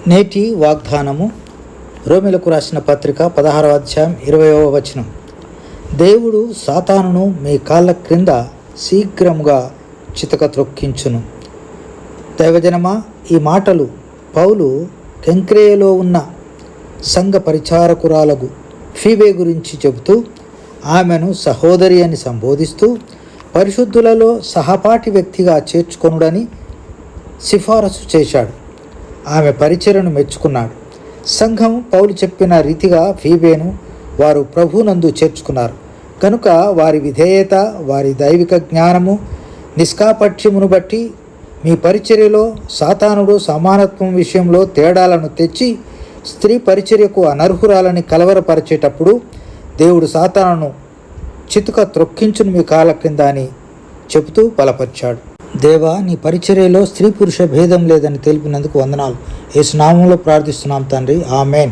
నేటి వాగ్దానము రోమీలకు రాసిన పత్రిక 16వ అధ్యాయం 20వ వచనం. దేవుడు సాతానును మీ కాళ్ళ క్రింద శీఘ్రముగా చితక త్రొక్కించును. దైవజనమా, ఈ మాటలు పౌలు కెంక్రేయలో ఉన్న సంఘ పరిచారకురాలకు ఫీబే గురించి చెబుతూ ఆమెను సహోదరి అని సంబోధిస్తూ పరిశుద్ధులలో సహపాఠి వ్యక్తిగా చేర్చుకొనుడని సిఫారసు చేశాడు. ఆమె పరిచర్యను మెచ్చుకున్నాడు. సంఘం పౌలు చెప్పిన రీతిగా ఫీబేను వారు ప్రభునందు చేర్చుకున్నారు కనుక వారి విధేయత, వారి దైవిక జ్ఞానము, నిష్కాపట్యమును బట్టి మీ పరిచర్యలో సాతానుడు సమానత్వం విషయంలో తేడాలను తెచ్చి స్త్రీ పరిచర్యకు అనర్హురాలని కలవరపరిచేటప్పుడు దేవుడు సాతానును చితుక త్రొక్కించును మీ కాళ్ళ క్రింద అని చెబుతూ బలపరిచాడు. దేవా, నీ పరిచర్యలో స్త్రీ పురుష భేదం లేదని తెలిపినందుకు వందనాలు. యేసు నామములో ప్రార్థిస్తున్నాం తండ్రి, ఆమేన్.